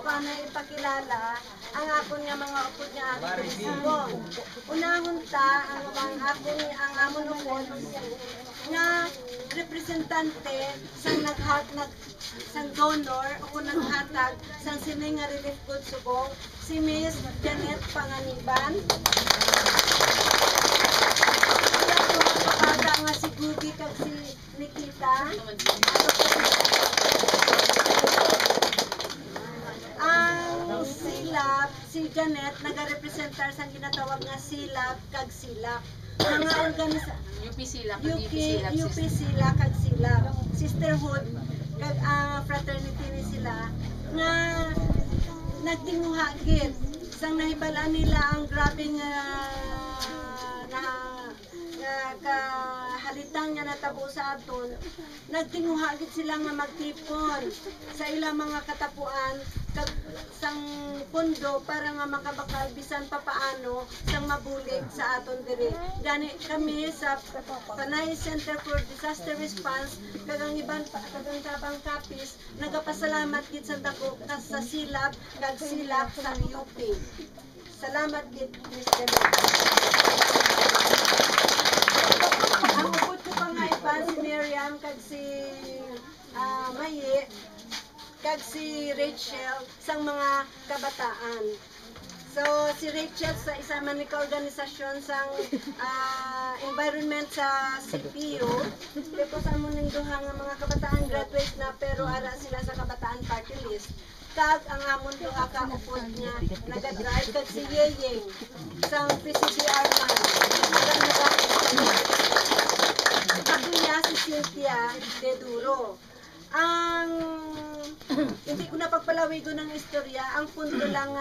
ko na ipakilala ang akon nga mga upod nga aking subong. Unahon ta ang amon upod nga representante sang donor o kung naghatag sang sini nga relief good subong si Miss Janet Panganiban. Kapaga nga si Gugi kag si Nikita. Ang silap, si Janet nagarepresentar sa ginatawag nga silap kag silap. Mga UP Silap kag silap. Sisterhood kag fraternity ni sila nga nagtinguha gid sang nahibalaan nila ang grabing kahalitan nga natabo sa aton, nagtinguha gid sila nga magtipon sa ilang mga katapuan kag sang pondo para nga makabakal bisan pa paano sang mabulig sa aton diri. Gani kami sa Panay Center for Disaster Response kag ang iban kagang tabang kapis nagapasalamat gid sa dako sa silap kag silak sa UP. Salamat gid Miss Janet. Ang upod ko pa nga ipan si Miriam kag si Maye kag si Rachel sang mga kabataan. So si Rachel sa isa man ka organisasyon sang environment sa CPU. Tapos amo ning duha nga mga kabataan graduate na pero ara sila sa kabataan party list. Kag ang amon duha ka upod nga naga-drive kag si Yeyeng sang PCCR man. Ako niya si Cynthia de Duro. Hindi ko na pagpalawigo ng istorya, ang punto lang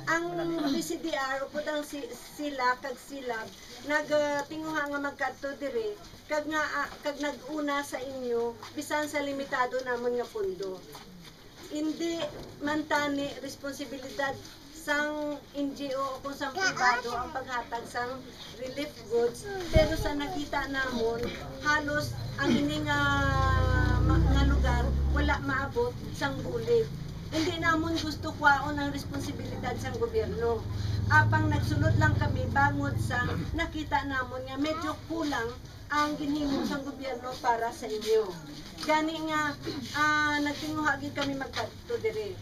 ang PCDR upod ang sila kag silab nagtinguha nga magkadto diri kag nag-una sa inyo bisan sa limitado namon nga pundo. Hindi man tani responsibilidad sang NGO o kung sang pribado ang paghatag sang relief goods pero sa nakita namon halos ang ini nga lugar wala maabot sang bulig. Hindi namon gusto kwaon ang responsibilidad sang gobyerno. Apang nagsulod lang kami bangod sa nakita namon nga medyo kulang ang ginhimo sang gobyerno para sa inyo. Gani nga nagtinguha gid kami magkadto diri.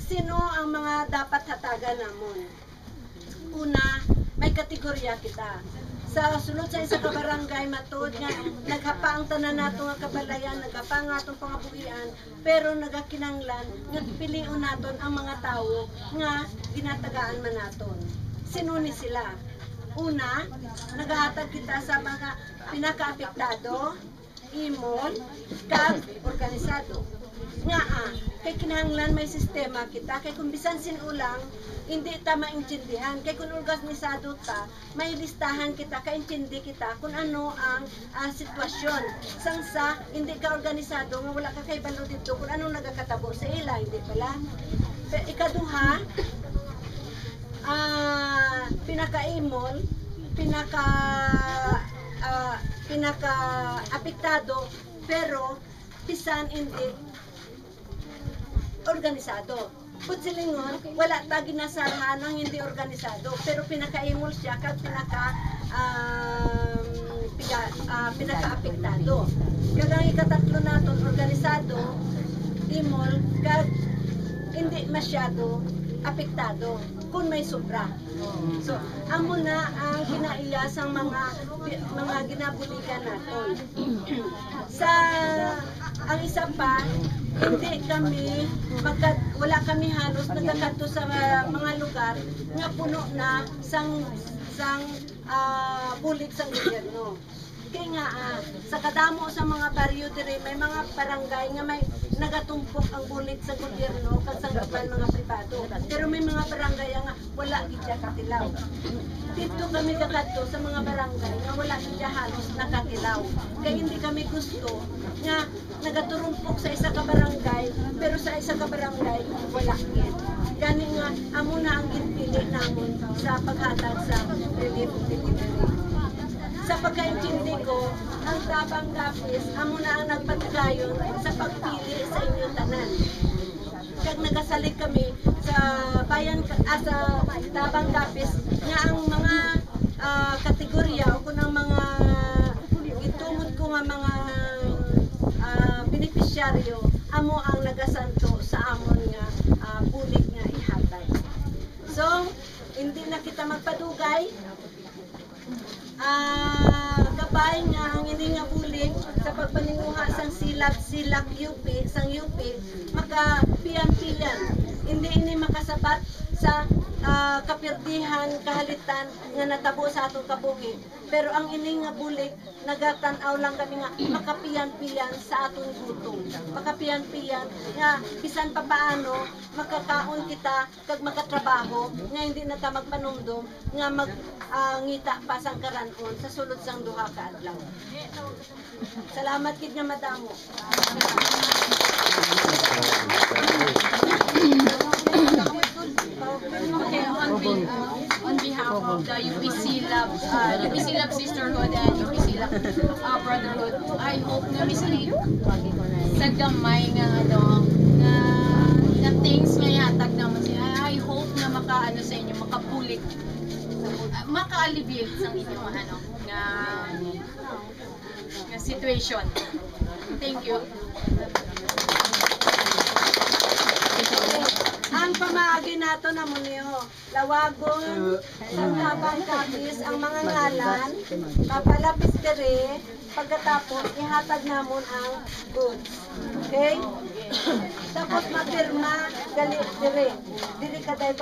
Sino ang mga dapat hatagan namon? Una, may kategorya kita. Sa sulod sa isa ka barangay matod nga naghapa ang tanan nato nga kabalayan, naghapa nga atong pangabuhian, pero nagakinanglan nga pilion naton ang mga tawo nga ginatagaan man naton. Sino ni sila? Una, nagahatag kita sa mga pinakaapektado, imol, kag organisado. Nga kay kinahanglan may sistema kita, kay kung bisan sinulang, hindi ta maintindihan. Kay kung organisado ta, may listahan kita, kaintindi kita kung ano ang sitwasyon. Sang sa, hindi ka organisado, nga wala ka kay balo dito, kung anong nagakatabo sa ila, hindi pala. Ikaduha, pinaka-imol, pinaka-apektado, pero bisan hindi organisado. Putsilingon, wala ta ginasarahan ang hindi organisado, pero pinaka-imol siya kag pinaka-apektado. Kag ang ikatatlo naton organisado, imol kag hindi masyado apektado kung may sobra. So, amo na ang kinaiya sang mga ginabuligan naton. Sa ang isa pa, hindi kami wala kami halos nagkakadto sa mga lugar nga puno na sang bulig sa gobyerno. Kaya nga sa kadamo sa mga baryo diri may mga barangay nga may nagatumpok ang bulig sa gobyerno kag sa mga pribado. Pero may mga barangay nga wala gid katilaw. Dito kami kakadto sa mga barangay nga wala gid halos nakatilaw. Kaya hindi kami gusto nga nagaturumpok sa isa ka barangay pero sa isa ka barangay wala gid. Gani nga amo na ang ginpili namon sa paghatag sa relief delivery. Sa pagkaintindi ko, ang tabang gapis amo na ang nagpatagayon sa pagpili sa inyong tanan. nagkasalig kami sa bayan sa Tabang Gapis nga ang mga kategorya o kunang mga itumod ko nga mga benepisyaryo amo ang nagasanto sa amon nga bulig nga ihatag. So, hindi na kita magpadugay. Gabay nga ang ini nga bulig sa pagpaninguha sang silak UP, sang UP, makapiyan-piyan. Hindi ini makasabat sa kapirdihan, kahalitan nga natabo sa atong kabuhi. Pero ang ini nga bulig, nagatanaw lang kami nga makapiyan-piyan sa atong gutom. Makapiyan-piyan nga bisan pa paano makakaon kita kag makatrabaho nga hindi na ta magpanumdum nga ngita pa sang karanon sa sulod sang duha ka adlaw. Salamat gid nga madamo. Okay, on behalf of the UPC Lab Sisterhood and UPC Lab Brotherhood, I hope na mislead sa gamay nga nga things nga yatag naman siya. I hope na makaano sa inyo, makapulik, maka-alleviate sa inyong nga situation. Thank you. Ang pamaagi nato na niyo, lawagon, sa Tabang Gapis, ang mga ngalan, papalapis dere, pagkatapos ihatag namon ang goods. Okay? Tapos mapirma, gali dere. Dili ka tayo